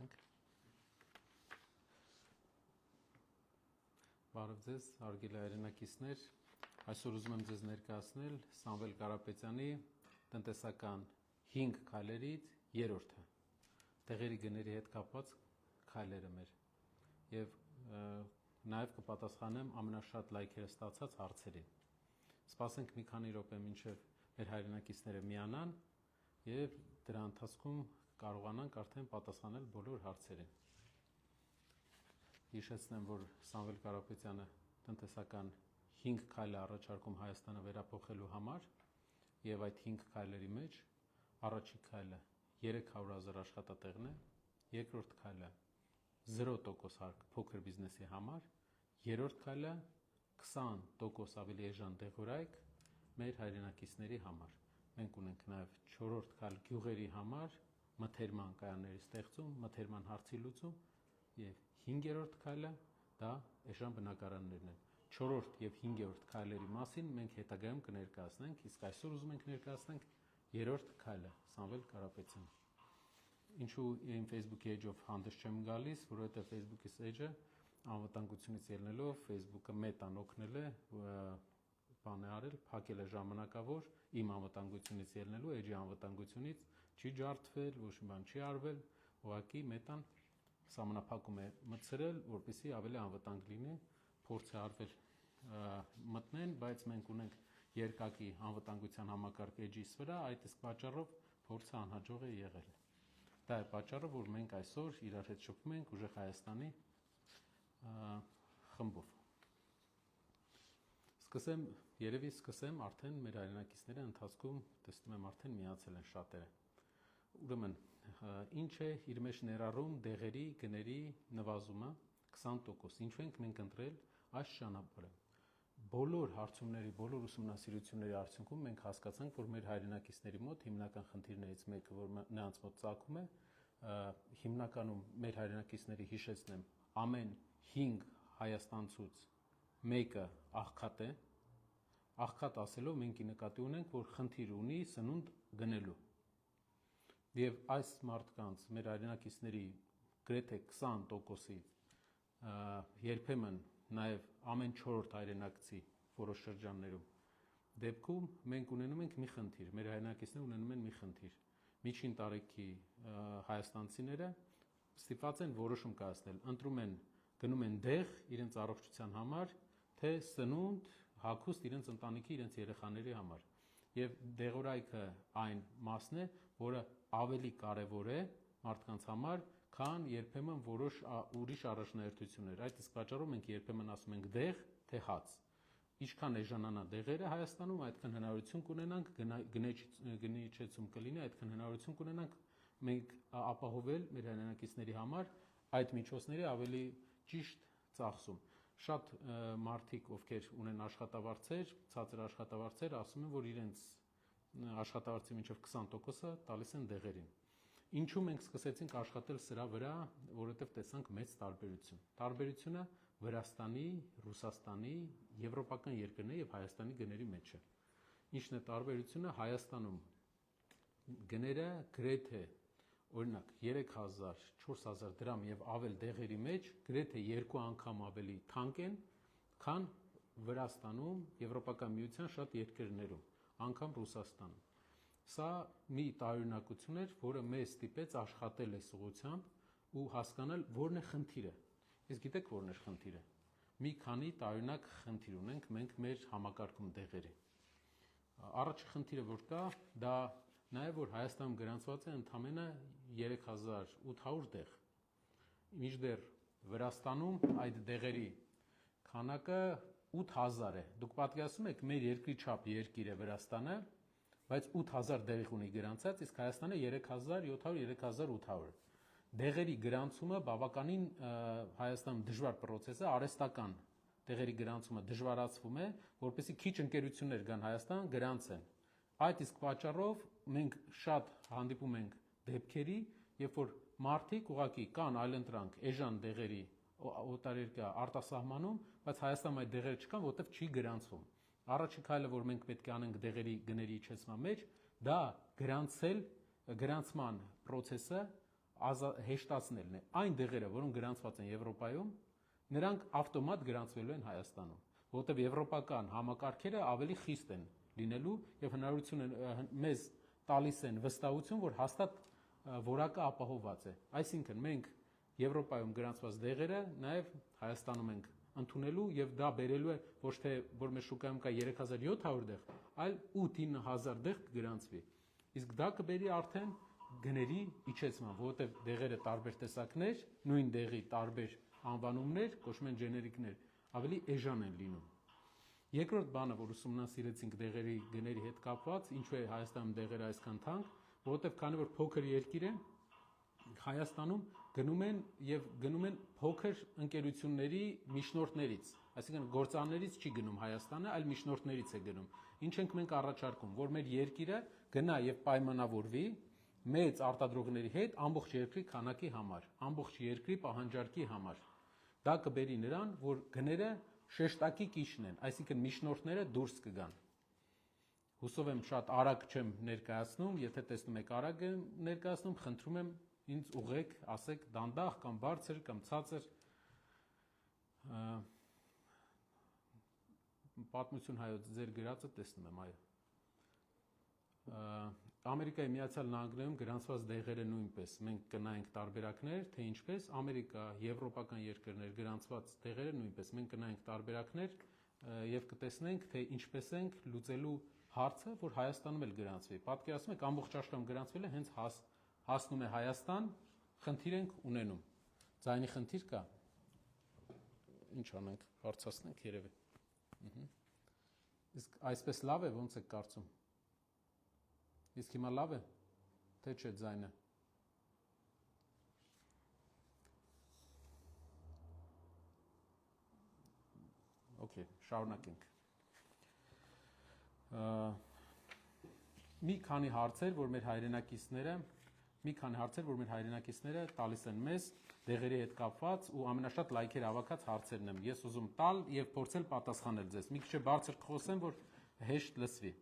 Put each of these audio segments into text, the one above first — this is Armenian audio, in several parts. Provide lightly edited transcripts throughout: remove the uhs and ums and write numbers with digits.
Սկսենք։ Բարև ձեզ, հարգելի հայրենակիցներ, այսօր ուզում եմ ձեզ ներկայացնել Սամվել Կարապետյանի տնտեսական 5 քայլերից երրորդը, տեղերի գների հետ կապված քայլերը մեր եւ նաեւ կպատասխանեմ ամենաշատ լայքերը ստացած հարցերին։ Սպասենք մի քանի րոպե մինչեւ մեր հայրենակիցները միանան եւ դրա ընթացքում կարողանանք արդեն պատասխանել բոլոր հարցերին։ Հիշեցնեմ, որ Սամվել Կարապետյանը տնտեսական 5 քայլ է առաջարկում Հայաստանը վերափոխելու համար եւ այդ 5 քայլերի մեջ առաջին քայլը 300,000 աշխատատեղն է, երկրորդ քայլը 0% հարկ փոքր բիզնեսի համար, երրորդ քայլը 20% ավելի էժան դեղորայք մեր հայրենակիցների համար։ Մենք ունենք նաեւ 4-րդ քայլ գյուղերի համար մթերման կայանների ստեղծում, մթերման հարցի լուծում եւ 5-րդ քայլը դա էժան բնակարաններն են։ 4-րդ եւ 5-րդ քայլերի մասին մենք հետագայում կներկայացնենք, իսկ այսօր ուզում ենք ներկայացնենք 3-րդ քայլը Սամվել Կարապետյան։ Ինչու իմ Facebook page-ով հանդես չեմ գալիս, որովհետեւ Facebook-իս page-ը անվտանգությունից ելնելով Facebook-ը մետան օգնել է բան է արել, փակել է ժամանակավոր իմ անվտանգությունից ելնելու, edge-ի անվտանգությունից չի ջարդվել, ոչ մի բան չի արվել, ուղղակի մետան սահմանափակում է մտցրել, որպեսզի ավելի անվտանգ լինի, փորձ է արվել մտնեն, բայց մենք ունենք երկակի անվտանգության համակարգ edge-իս վրա, այդ իսկ պատճառով փորձը անհաջող է եղել։ Դա է պատճառը, որ մենք այսօր իրար հետ շփվում ենք ուժեղ Հայաստանի խմբով։ Երևի սկսեմ արդեն մեր հայրենակիցները ընթացքում տեսնում եմ արդեն միացել են շատերը։ Ուրեմն, ինչ է իր մեջ ներառում դեղերի գների նվազումը 20%։ Ինչու ենք մենք ընտրել այս ճանապարհը։ Բոլոր հարցումների, բոլոր ուսումնասիրությունների արդյունքում մենք հասկացանք, որ մեր հայրենակիցների մոտ հիմնական խնդիրներից մեկը, որ նրանց մոտ ծագում է, հիմնականում մեր հայրենակիցների հիշեցնեմ, ամեն 5 հայաստանցուց մեկը աղքատ է։ Աղքատ ասելով մենք նկատի ունենք, որ խնդիր ունի սնունդ գնելու։ Եվ այս մարդկանց մեր հայրենակիցների գրեթե 20%-ից երբեմն նաև ամեն 4-րդ հայրենակցի որոշ շրջաններում դեպքում մենք ունենում ենք մի խնդիր, մեր հայրենակիցները ունենում են մի խնդիր։ Միջին տարեքի հայաստանցիները ստիպված են որոշում կայացնել, ընտրում են, գնում են դեղ իրենց առողջության համար, թե սնունդ, հագուստ իրենց ընտանիքի, իրենց երեխաների համար։ Եվ դեղորայքը այն մասն է, որը ավելի կարևոր է մարդկանց համար, քան երբեմն որոշ ուրիշ առաջնահերթություններ։ Այդ իսկ պատճառով մենք երբեմն ասում ենք դեղ, թե հաց։ Ինչքան էժանանա դեղերը Հայաստանում, այդքան հնարավորություն կունենանք գնիչեցում կլինի, այդքան հնարավորություն կունենանք մենք ապահովել մեր հայրենակիցների համար այդ միջոցների ավելի ճիշտ ծախսում։ Շատ մարդիկ, ովքեր ունեն աշխատավարձեր, ցածր աշխատավարձեր, ասում են, որ իրենց աշխատավարձի մինչև 20%-ը տալիս են դեղերին։ Ինչու մենք սկսեցինք աշխատել սրա վրա, որովհետև տեսանք մեծ տարբերություն։ Տարբերությունը Վրաստանի, Ռուսաստանի, եվրոպական երկրների եւ Հայաստանի գների մեջ է։ Ինչն է տարբերությունը Հայաստանում գները գրեթե օրինակ 3000, 4000 դրամ եւ ավել դեղերի մեջ գրեթե 2 անգամ ավելի թանկ են, քան Վրաստանում, Եվրոպական միության շատ երկրներում, անգամ Ռուսաստանում։ Սա մի տարօրինակություն էր, որը մեզ ստիպեց աշխատել այս ուղղությամբ ու հասկանալ որն է խնդիրը։ Իսկ գիտեք որն է խնդիրը։ Մի քանի տարօրինակ խնդիր ունենք մենք մեր համակարգում դեղերի։ Առաջին խնդիրը որ կա, դա նաև որ Հայաստանում գրանցված է ընդամենը 3800 դեղ։ Մինչդեռ Վրաստանում այդ դեղերի քանակը 8000 է։ Դուք պատկերացնում եք մեր երկրի չափ երկիր է Վրաստանը, բայց 8000 դեղ ունի գրանցած, իսկ Հայաստանը 3700-3800։ Դեղերի գրանցումը բավականին Հայաստանում դժվար process է, արհեստական դեղերի գրանցումը դժվարացվում է, որպեսզի քիչ ընկերություններ գան Հայաստան գրանցեն։ Այդ իսկ պատճառով մենք շատ հանդիպում ենք դեպքերի, երբ որ մարդիկ ուղղակի կան այլընտրանք էժան դեղերի օտարերկրյա արտասահմանում, բայց Հայաստանում այդ դեղերը չկան, որտեղ չի գրանցվում։ Առաջին քայլը, որ մենք պետք է անենք դեղերի գների իջեցման մեջ, դա գրանցել, գրանցման process-ը հեշտացնելն է։ Այն դեղերը, որոնք գրանցված են Եվրոպայում, նրանք ավտոմատ գրանցվելու են Հայաստանում, որովհետև եվրոպական համակարգերը ավելի խիստ են լինելու եւ հնարավորություն մեզ տալիս են վստահություն, որ հաստատ որակը ապահովված է։ Այսինքն մենք Եվրոպայում գրանցված դեղերը նաև Հայաստանում ենք ընդունելու եւ դա բերելու է ոչ թե որ մեր շուկայում կա 3700 դեղ, այլ 8-9000 դեղ կգրանցվի։ Իսկ դա կբերի արդեն գների իջեցման, որովհետեւ դեղերը տարբեր տեսակներ, նույն դեղի տարբեր անվանումներ, կոչվում են ջեներիկներ, ավելի էժան են լինում։ Երկրորդ բանը, որ ուսումնասիրեցինք դեղերի գների հետ կապված, ինչու է Հայաստանում դեղերը այսքան թանկ, որովհետև քանի որ փոքր երկիր է, Հայաստանում գնում են փոքր ընկերությունների միջնորդներից, այսինքն գործարաններից չի գնում Հայաստանը, այլ միջնորդներից է գնում։ Ինչ ենք մենք առաջարկում, որ մեր երկիրը գնա եւ պայմանավորվի մեծ արտադրողների հետ ամբողջ երկրի քանակի համար, ամբողջ երկրի պահանջարկի համար։ Դա կբերի նրան, որ գները շեշտակի կիչնեն, այսինքն միջնորդները դուրս կգան։ Հուսով եմ շատ արագ չեմ ներկայացնում, եթե տեսնում եք արագ եմ ներկայացնում, խնդրում եմ ինձ ուղեք, ասեք դանդաղ կամ բարձր կամ ցածր։ Պատմություն հայոց ձեր գրածը տեսնում եմ, այո։ Ամերիկայի Միացյալ Նահանգներում գրանցված դեղերը նույնպես մենք կնայենք տարբերակներ, թե ինչպես Ամերիկա, եվրոպական երկրներ գրանցված դեղերը նույնպես մենք կնայենք տարբերակներ եւ կտեսնենք, թե ինչպես ենք լուծելու հարցը, որ Հայաստանում էլ գրանցվի։ Պատկերացնում եք, ամբողջ աշխարհում գրանցվել է, հենց հասնում է Հայաստան, խնդիր ենք ունենում։ Ձայնի խնդիր կա։ Ինչ անենք, հարցացնենք երևի։ Իսկ այսպես լավ է, ոնց եք կարծում։ Իսկ հիմա լավ է, թե չէ ձայնը։ Okay, շարունակենք։ Մի քանի հարցեր, որ մեր հայրենակիցները տալիս են մեզ դեղերի հետ կապված ու ամենաշատ լայքեր հավաքած հարցերն եմ։ Ես ուզում տալ եւ փորձել պատասխանել ձեզ։ Մի քիչ բարձր կխոսեմ, որ հեշտ լսվի։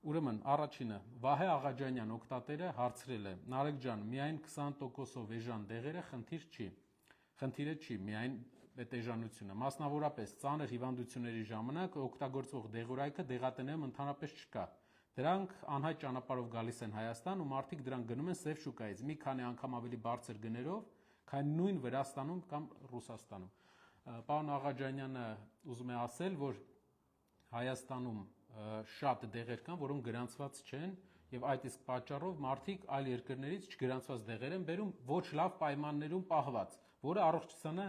Ուրեմն, առաջինը, Վահե Աղաջանյան օգտատերը հարցրել է. Նարեկ ջան, միայն 20%-ով էժան դեղերը խնդիրը չի, միայն այդ էժանությունը։ Մասնավորապես, ծանր հիվանդությունների ժամանակ օգտագործվող դեղորայքը դեղատներում ընդհանրապես չկա։ Դրանք անհայտ ճանապարհով գալիս են Հայաստան ու մարդիկ դրանք գնում են սև շուկայից մի քանի անգամ ավելի բարձր գներով, քան նույն Վրաստանում կամ Ռուսաստանում։ Պարոն Աղաջանյանը ուզում է ասել, որ Հայաստանում շատ դեղեր կան, որոնք գրանցված չեն եւ այդ իսկ պատճառով մարդիկ այլ երկրներից չգրանցված դեղեր են բերում ոչ լավ պայմաններում պահված, որը առողջությանը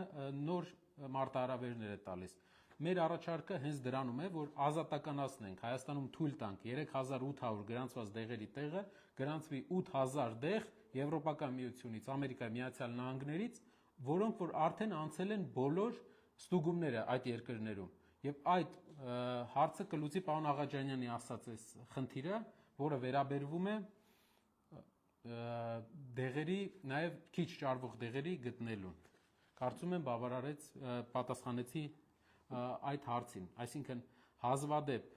նոր մարտահրավերներ է տալիս։ Մեր առաջարկը հենց դրանում է, որ ազատականացնենք, Հայաստանում թույլ տանք 3800 գրանցված դեղերի տեղը գրանցվի 8000 դեղ Եվրոպական միությունից, Ամերիկայի Միացյալ Նահանգներից, որոնք որ արդեն անցել են բոլոր ստուգումները այդ երկրներում։ Եվ այդ հարցը կլուծի պարոն Աղաջանյանի ասած այս խնդիրը, որը վերաբերվում է դեղերի, նաև քիչ ճարվող դեղերի գտնելուն։ Կարծում եմ բավարարեց պատասխանեցի այդ հարցին, այսինքն հազվադեպ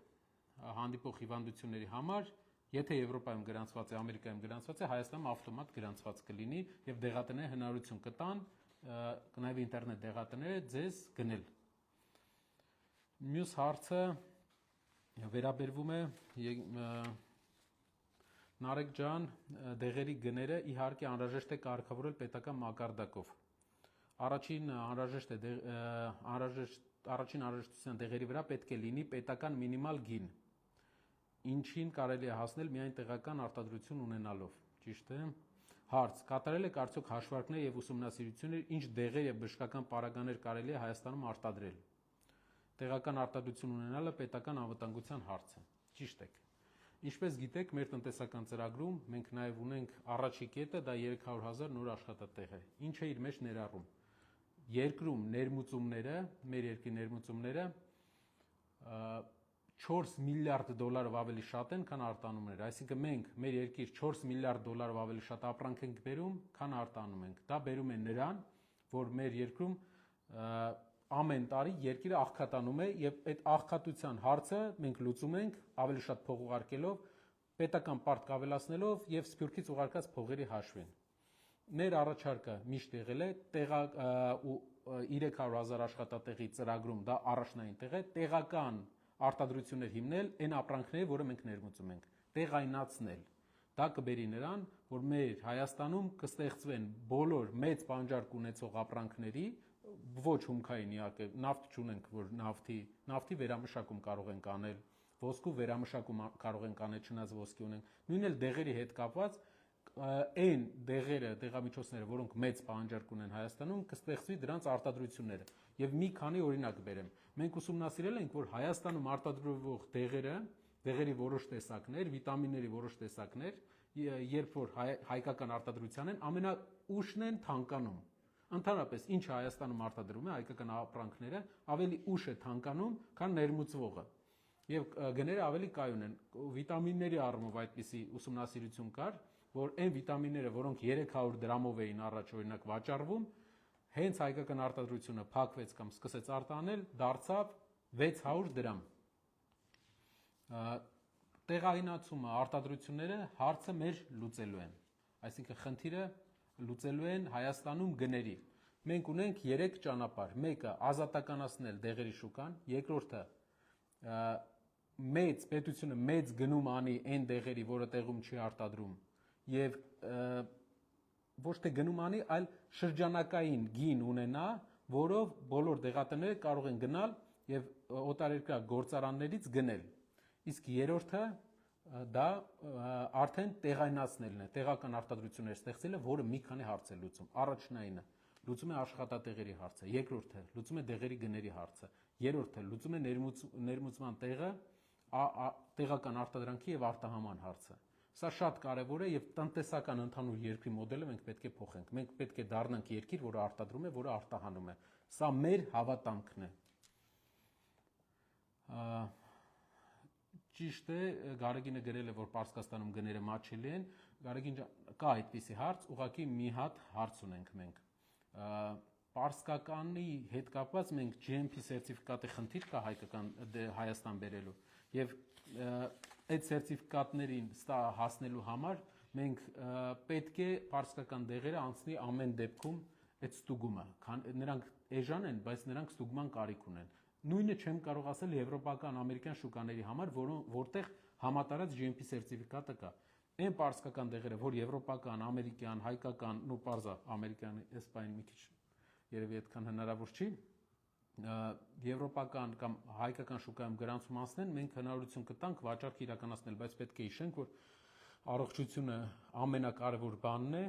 հանդիպող հիվանդությունների համար, եթե Եվրոպայում գրանցված է, Ամերիկայում գրանցված է, Հայաստանում ավտոմատ գրանցված կլինի եւ դեղատները հնարավորություն կտան, նաև ինտերնետ դեղատները ձեզ գնել։ Մյուս հարցը վերաբերվում է Նարեկ ջան, դեղերի գները իհարկե անհրաժեշտ է կարգավորել պետական մակարդակով։ Առաջին անհրաժեշտության դեղերի վրա պետք է լինի պետական մինիմալ գին, ինչին կարելի է հասնել միայն տեղական արտադրություն ունենալով, ճիշտ է։ Հարց. կատարել եք արդյոք հաշվարկներ եւ ուսումնասիրություններ, ինչ դեղեր եւ բժշկական պարագաներ կարելի է Հայաստանում արտադրել։ Տեղական արտադրություն ունենալը պետական անվտանգության հարց է, ճիշտ եք։ Ինչպես գիտեք, մեր տնտեսական ծրագրում մենք նաեւ ունենք առաջի կետը, դա 300,000 նոր աշխատատեղ է, ինչը իր մեջ ներառում երկրում ներմուծումները, մեր երկրի ներմուծումները 4 միլիարդ դոլարով ավելի շատ են, քան արտանումները, այսինքն մենք մեր երկիր 4 միլիարդ դոլարով ավելի շատ ապրանք ենք բերում, քան արտանում ենք։ Դա բերում է նրան, որ մեր երկրում ամեն տարի երկիրը աղքատանում է եւ այդ աղքատության հարցը մենք լուծում ենք ավելի շատ փող ուղարկելով, պետական պարտք ավելացնելով եւ Սփյուռքից ուղարկած փողերի հաշվին։ Մեր առաջարկը միշտ եղել է 300,000 աշխատատեղի ծրագրում դա առաջնային տեղ է, տեղական արտադրություններ հիմնել այն ապրանքները, որը մենք ներմուծում ենք, տեղայնացնել։ Դա կբերի նրան, որ մեր Հայաստանում կստեղծվեն բոլոր մեծ պանջարկ ունեցող ապրանքների, ոչ հումքային իհարկե, նավթ չունենք, որ նավթի վերամշակում կարող ենք անել, ոսկու վերամշակում կարող ենք անել, չնայած ոսկի ունենք, նույն էլ դեղերի հետ կապված այն դեղերը, դեղամիջոցները, որոնք մեծ պահանջարկ ունեն Հայաստանում, կստեղծվի դրանց արտադրությունները։ Եվ մի քանի օրինակ բերեմ։ Մենք ուսումնասիրել ենք, որ Հայաստանում արտադրվող դեղերի որոշ տեսակներ, վիտամինների որոշ տեսակներ, երբ որ հայկական արտադրության են, ամենաուշն են թանկանում։ Ընդհանրապես, ինչը Հայաստանում արտադրվում է, հայկական ապրանքները, ավելի ուշ է թանկանում, քան ներմուծվողը։ Եվ գները ավելի կայուն են։ Վիտամինների առումով այդպիսի ուսումնասիրություն կար, որ այն վիտամինները, որոնք 300 դրամով էին առաջ օրինակ վաճառվում, հենց հայկական արտադրությունը փակվեց կամ սկսեց արտանել, դարձավ 600 դրամ։ Տեղայնացումը, արտադրությունները հարցը մեր լուծելու են։ Այսինքն խնդիրը լուծելու են Հայաստանում գների։ Մենք ունենք 3 ճանապարհ։ Մեկը ազատականացնել դեղերի շուկան, երկրորդը պետությունը մեծ գնում անի այն դեղերի, որը տեղում չի արտադրում, եւ ոչ թե գնում անի, այլ շրջանակային գին ունենա, որով բոլոր դեղատները կարող են գնալ եւ օտարերկրյա գործարաններից գնել։ Իսկ երրորդը դա արդեն տեղայնացնելն է, տեղական արտադրություններ ստեղծելը, որը մի քանի հարց է լուծում։ Առաջնայինը լուծում է աշխատատեղերի հարցը, երկրորդը լուծում է դեղերի գների հարցը, երրորդը լուծում է ներմուծման տեղը, տեղական արտադրանքի եւ արտահանման հարցը։ Սա շատ կարևոր է եւ տնտեսական ընդհանուր երկրի մոդելը մենք պետք է փոխենք։ Մենք պետք է դառնանք երկիր, որը արտադրում է, որը արտահանում է։ Սա մեր հավատամքն է։ Ճիշտ է, Գարեգինը գրել է, որ Պարսկաստանում գները մատչելի են։ Գարեգին ջան, կա այդպիսի հարց, ուղղակի մի հատ հարց ունենք մենք։ Պարսկականի հետ կապված մենք GMP սերտիֆիկատի խնդիր կա հայկական Հայաստան բերելու եւ այդ սերտիֆիկատներին հասնելու համար մենք պետք է պարսկական դեղերը անցնի ամեն դեպքում այդ ստուգումը, նրանք էժան են, բայց նրանք ստուգման կարիք ունեն։ Նույնը չեմ կարող ասել եվրոպական, ամերիկյան շուկաների համար, որտեղ համատարած GMP սերտիֆիկատը կա։ Այն պարսկական դեղերը, որ եվրոպական, ամերիկյան, հայկական, նո պարզա ամերիկյան, էսպայն մի քիչ երևի այդքան հնարավոր չի, եվրոպական կամ հայկական շուկայում գրանցում անցնեն, մենք հնարավորություն կտանք վաճառք իրականացնել, բայց պետք է հիշենք, որ առողջությունը ամենակարևոր բանն է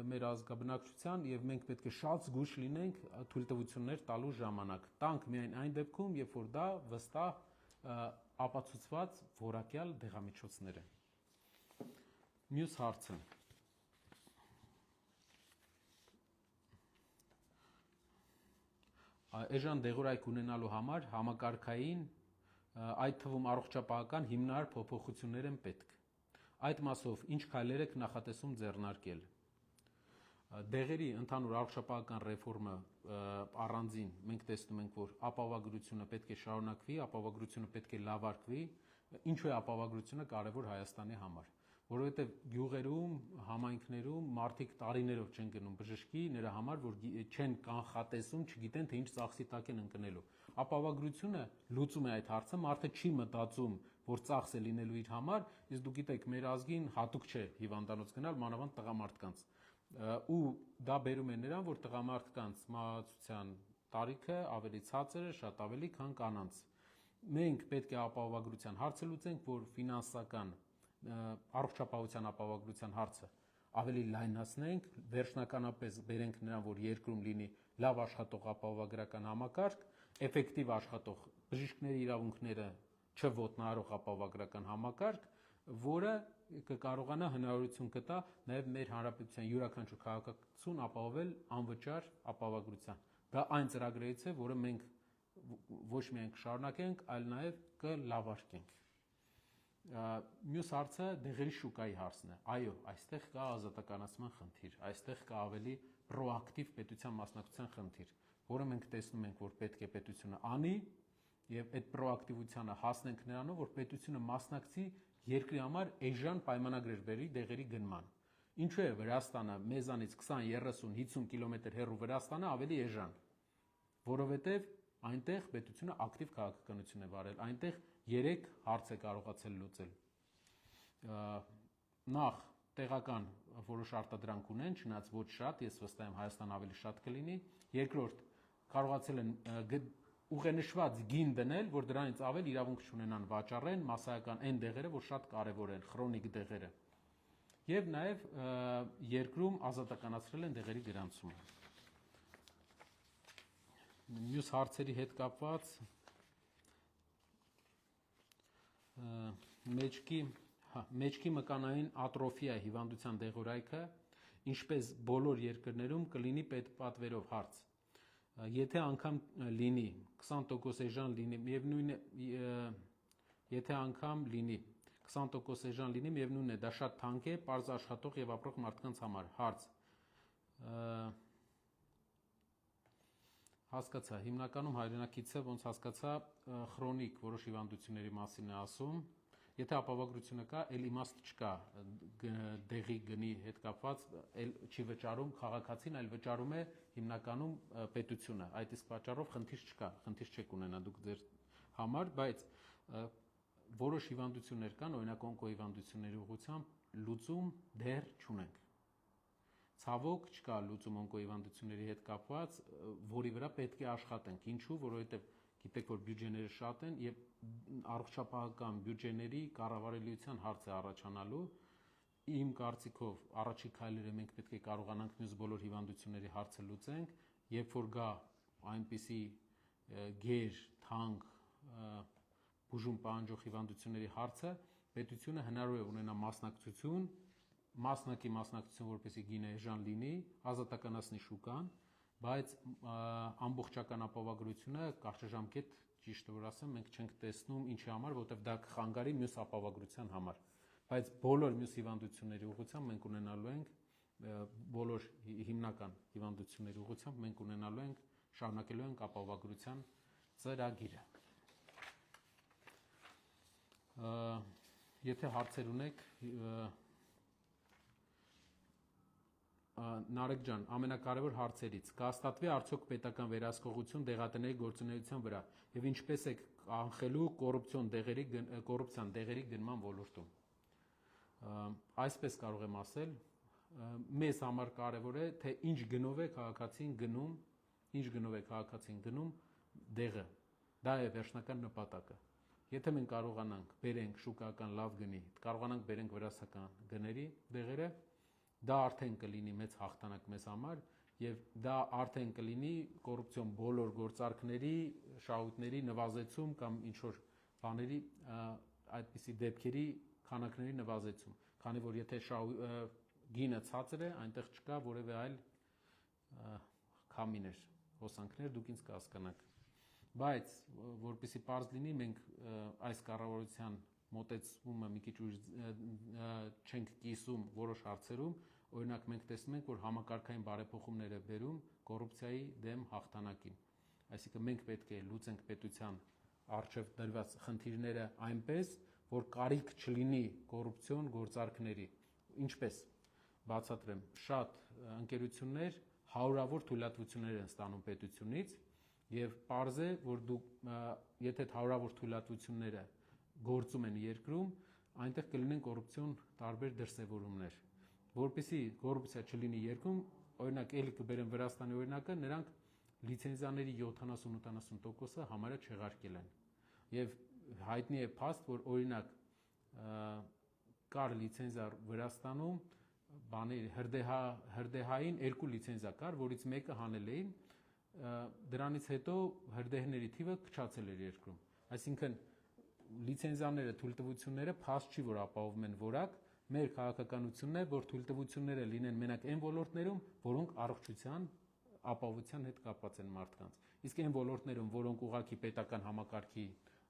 մեր ազգաբնակչության եւ մենք պետք է շատ զգույշ լինենք թույլտվություններ տալու ժամանակ։ Տանք միայն այն դեպքում, երբ որ դա վստահ ապացուցված որակյալ դեղամիջոցներ են։ Մյուս հարցը։ Էժան դեղորայք ունենալու համար համակարգային, այդ թվում առողջապահական հիմնարար փոփոխություններ են պետք։ Այդ մասով ինչ քայլեր եք նախատեսում ձեռնարկել։ Դեղերի ընդհանուր առողջապահական ռեֆորմը առանձին մենք տեսնում ենք, որ ապահովագրությունը պետք է շարունակվի, ապահովագրությունը պետք է լավարկվի։ Ինչու է ապահովագրությունը կարևոր Հայաստանի համար։ Որովհետև գյուղերում, համայնքներում մարդիկ տարիներով չեն գնում բժշկի նրա համար, որ չեն կանխատեսում, չգիտեն թե ինչ ծախսի տակ են ընկնելու։ Ապահովագրությունը լուծում է այդ հարցը, մարդը չի մտածում, որ ծախս է լինելու իր համար, իսկ դուք գիտեք, մեր ազգին հատուկ չէ հիվանդանոց գնալ, մանավանդ տղամարդկանց։ Ու դա բերում է նրան, որ տղամարդկանց մահացության տարիքը ավելի ցածր է, շատ ավելի, քան կանանց։ Մենք պետք է ապահովագրության հարցը լուծենք, որ ֆինանսական առողջապահության ապահովագրության հարցը ավելի լայնացնենք, վերջնականապես բերենք նրան, որ երկրում լինի լավ աշխատող ապահովագրական համակարգ, էֆեկտիվ աշխատող բժիշկների իրավունքները չոտնահարող ապահովագրական համակարգ, որը կկարողանա հնարավորություն կտա նաև մեր հանրապետության յուրաքանչյուր քաղաքացուն ապահովել անվճար ապահովագրության։ Դա այն ծրագրերից է, որը մենք ոչ միայն կշարունակենք, այլ նաև կլավարկենք։ Մյուս հարցը դեղերի շուկայի հարցն է։ Այո, այստեղ կա ազատականացման խնդիր, այստեղ կա ավելի պրոակտիվ պետության մասնակցության խնդիր, որը մենք տեսնում ենք, որ պետք է պետությունը անի եւ այդ պրոակտիվությանը հասնենք նրանով, որ պետությունը մասնակցի երկրի համար էժան պայմանագրեր բերի դեղերի գնման։ Ինչու է Վրաստանը մեզանից 20, 30, 50 կիլոմետր հեռու Վրաստանը ավելի էժան, որովհետև այնտեղ պետությունը ակտիվ քաղաքականություն է վարել, այնտեղ 3 հարց է կարողացել լուծել։ Նախ տեղական որոշ արտադրանք ունեն, չնայած ոչ շատ, ես վստահ եմ Հայաստան ավելի շատ կլինի։ Երկրորդ, կարողացել են ուղենշված գին դնել, որ դրանից ավել իրավունք չունենան վաճառեն մասսայական այն դեղերը, որ շատ կարևոր են, քրոնիկ դեղերը։ Եվ նաև երկրում ազատականացրել են դեղերի գրանցումը։ Մյուս հարցերի հետ կապված մեջքի մկանային ատրոֆիա հիվանդության դեղորայքը, ինչպես բոլոր երկրներում կլինի պետպատվերով հարց։ Եթե անգամ լինի 20% էժան լինի, միևնույն է, եթե անգամ լինի 20% էժան լինի, միևնույն է, դա շատ թանկ է, պարզ աշխատող եւ ապրող մարդկանց համար։ Հարց. Հասկացա, հիմնականում հայրենակիցը ոնց հասկացա, քրոնիկ որոշ հիվանդությունների մասին է ասում։ Եթե ապահովագրությունը կա, էլ իմաստ չկա դեղի գնի հետ կապված, էլ չի վճարում քաղաքացին, այլ վճարում է հիմնականում պետությունը։ Այդ իսկ պատճառով խնդիր չկա, խնդիր չեք ունենա դուք ձեր համար, բայց որոշ հիվանդություններ կան, օրինակ օնկոհիվանդությունների ուղղությամբ լուծում դեռ չունենք։ Ցավոք չկա լուծում օնկոհիվանդությունների հետ կապված, որի վրա պետք է աշխատենք։ Ինչու՞, որովհետև գիտեք, որ բյուջեները շատ են եւ առողջապահական բյուջեների կառավարելիության հարց է առաջանալու։ Իմ կարծիքով առաջի քայլերը մենք պետք է կարողանանք մյուս բոլոր հիվանդությունների հարցը լուծենք, երբ որ գա այնպիսի գեր, թանկ, բուժում պահանջող հիվանդությունների հարցը, պետությունը հնարավոր է ունենա մասնակցություն, որպեսզի գինը էժան լինի, ազատականացնի շուկան, բայց ամբողջական ապահովագրությունը կարճաժամկետ, ճիշտը որ ասեմ, մենք չենք տեսնում ինչի համար, որովհետև դա կխանգարի մյուս ապահովագրության համար։ Բայց բոլոր մյուս հիվանդությունների ուղղությամբ մենք ունենալու ենք բոլոր հիմնական հիվանդությունների ուղղությամբ մենք ունենալու ենք շարունակելու ենք ապահովագրության ծրագիրը։ Եթե հարցեր ունեք, Նարեկ ջան, ամենակարևոր հարցերից կհաստատվի արդյոք պետական վերահսկողություն դեղատների գործունեության վրա եւ ինչպես է կանխելու կոռուպցիան դեղերի գնման ոլորտում։ Այսպես կարող եմ ասել, մեզ համար կարևոր է, թե ինչ գնով է քաղաքացին գնում դեղը։ Դա է վերջնական նպատակը։ Եթե մենք կարողանանք բերենք շուկայական լավ գնի, կարողանանք բերենք վրացական գների դեղերը, դա արդեն կլինի մեծ հաղթանակ մեզ համար եւ դա արդեն կլինի կոռուպցիոն բոլոր գործարքների, շահույթների նվազեցում կամ ինչ որ բաների այդպիսի դեպքերի քանակների նվազեցում, քանի որ եթե գինը ցածր է, այնտեղ չկա որևէ այլ քամիներ, հոսանքներ, դուք ինձ կհասկանաք։ Բայց որպեսզի պարզ լինի, մենք այս կառավարության մոտեցումը մի քիչ չենք կիսում որոշ հարցերում, օրինակ մենք տեսնում ենք, որ համակարգային բարեփոխումներ է բերում կոռուպցիայի դեմ հաղթանակին։ Այսինքն մենք պետք է լուծենք պետության առջև դրված խնդիրները այնպես, որ կարիք չլինի կոռուպցիոն գործարքների։ Ինչպես բացատրեմ, շատ ընկերություններ հարյուրավոր թույլատվություններ են ստանում պետությունից եւ պարզ է, որ եթե հարյուրավոր թույլատվությունները գործում են երկրում, այնտեղ կլինեն կոռուպցիոն տարբեր դրսևորումներ։ Որպեսզի կոռուպցիա չլինի երկրում, օրինակ ելի կբերեմ Վրաստանի օրինակը, նրանք լիցենզիաների 70-80%-ը համարյա չեղարկել են։ Եվ հայտնի է փաստ, որ օրինակ կար լիցենզիա Վրաստանում, հրդեհային 2 լիցենզիա կար, որից մեկը հանել էին, դրանից հետո հրդեհների թիվը քչացել էր երկրում։ Այսինքն լիցենզիաները, թույլտվությունները փաստ չի, որ ապահովում են որակ, մեր քաղաքականությունն է, որ թույլտվությունները լինեն մենակ այն ոլորտներում, որոնք առողջության ապահովության հետ կապված են մարդկանց։ Իսկ այն ոլորտներում, որոնք ուղղակի պետական համակարգի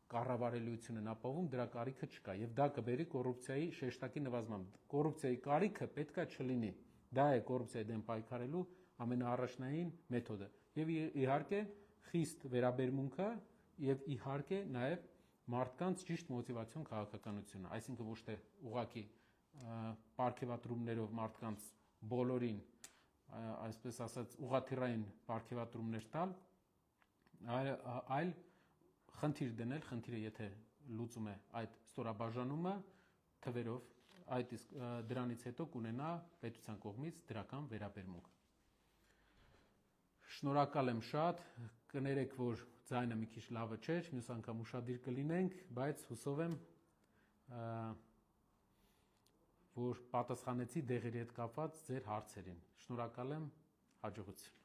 կառավարելիություն են ապահովում, դրա կարիքը չկա եւ դա կբերի կոռուպցիայի շեշտակի նվազման։ Կոռուպցիայի կարիքը պետքա չլինի։ Դա է կոռուպցիայի դեմ պայքարելու ամենաառաջնային մեթոդը։ Եվ իհարկե խիստ վերաբերմունքը եւ իհարկե նաեւ մարդկանց ճիշտ մոտիվացիոն քաղաքականությունը, այսինքն ոչ թե ուղղակի պարգևատրումներով մարդկանց բոլորին, այսպես ասած, ուղղաթիռային պարգևատրումներ տալ, այլ խնդիր դնել, խնդիրը եթե լուծում է այդ ստորաբաժանումը թվերով, այդ իսկ դրանից հետո կունենա պետության կողմից դրական վերաբերմունք։ Շնորհակալ եմ շատ, կներեք, որ ձայնը մի քիչ լավը չէր, մյուս անգամ ուշադիր կլինենք, բայց հուսով եմ, որ պատասխանեցի դեղերի հետ կապված ձեր հարցերին։ Շնորհակալ եմ, հաջողություն։